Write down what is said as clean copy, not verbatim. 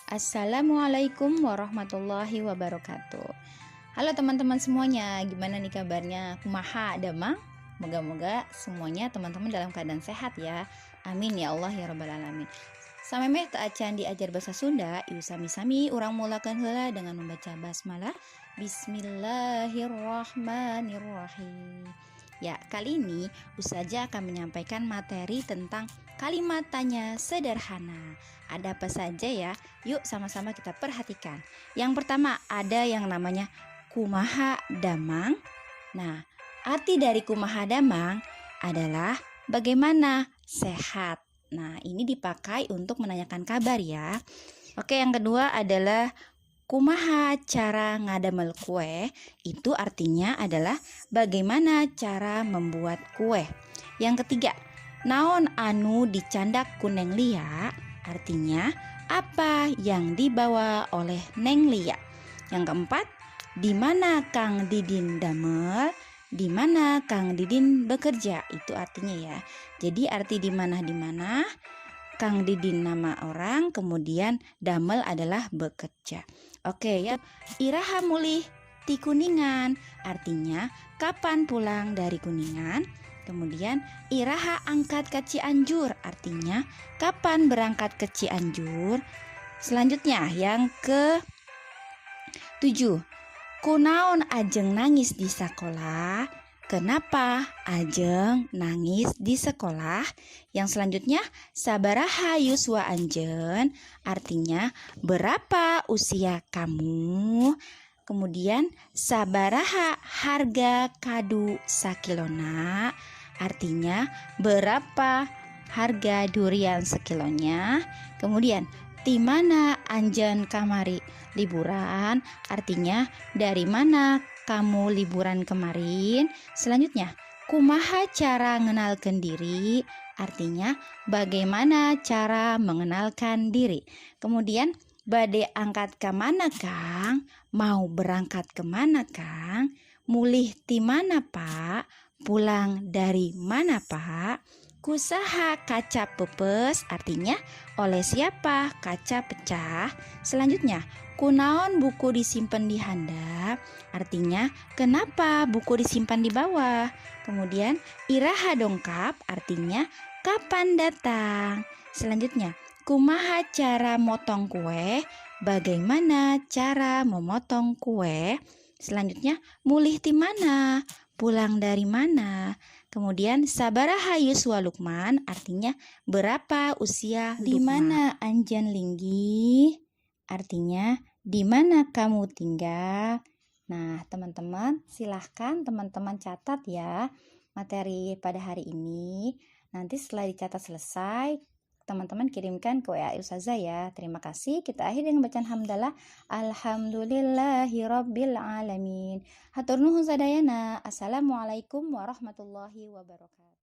Assalamualaikum warahmatullahi wabarakatuh. Halo teman-teman semuanya, gimana nih kabarnya? Kumaha damang? Moga-moga semuanya teman-teman dalam keadaan sehat ya. Amin ya Allah ya rabbal alamin. Samemeh tak acan diajar bahasa Sunda, ieu sami-sami urang mulakeun heula dengan membaca basmalah. Bismillahirrahmanirrahim. Ya, kali ini Ustazah akan menyampaikan materi tentang kalimat tanya sederhana. Ada apa saja ya? Yuk sama-sama kita perhatikan. Yang pertama ada yang namanya kumaha damang. Nah, arti dari kumaha damang adalah bagaimana, sehat. Nah, ini dipakai untuk menanyakan kabar ya. Oke, yang kedua adalah kumaha cara ngadamel kue. Itu artinya adalah bagaimana cara membuat kue. Yang ketiga, naon anu dicandak ku Neng Lia. Artinya apa yang dibawa oleh Neng Lia. Yang keempat, di mana Kang Didin damel, di mana Kang Didin bekerja. Itu artinya ya. Jadi arti di mana Kang Didin nama orang, kemudian damel adalah bekerja. Oke ya, iraha mulih ti Kuningan, artinya kapan pulang dari Kuningan. Kemudian iraha angkat ke Cianjur, artinya kapan berangkat ke Cianjur. Selanjutnya yang ke-7, kunaon ajeng nangis di sekolah. Kenapa ajeng nangis di sekolah? Yang selanjutnya, sabaraha yuswa anjen, artinya berapa usia kamu? Kemudian sabaraha harga kadu sakilona, artinya berapa harga durian sekilonya? Kemudian di mana anjen kamari liburan, artinya dari mana kamu liburan kemarin. Selanjutnya, kumaha cara mengenalkan diri, artinya bagaimana cara mengenalkan diri. Kemudian, bade angkat ke mana Kang? Mau berangkat ke mana Kang? Mulih di mana Pak? Pulang dari mana Pak? Kusaha kaca pepes, artinya oleh siapa kaca pecah. Selanjutnya, kunaon buku disimpan di handap, artinya kenapa buku disimpan di bawah. Kemudian iraha dongkap, artinya kapan datang. Selanjutnya, kumaha cara motong kue, bagaimana cara memotong kue. Selanjutnya, mulih di mana, pulang dari mana. Kemudian sabaraha yuswa Lukman, artinya berapa usia Lukman. Di mana anjan linggi, artinya di mana kamu tinggal. Nah, teman-teman, silahkan teman-teman catat ya materi pada hari ini. Nanti setelah dicatat selesai, teman-teman kirimkan ke WA Ustazah ya. Terima kasih. Kita akhiri dengan bacaan hamdalah. Alhamdulillahirabbil alamin. Hatur nuhun sadayana. Assalamualaikum warahmatullahi wabarakatuh.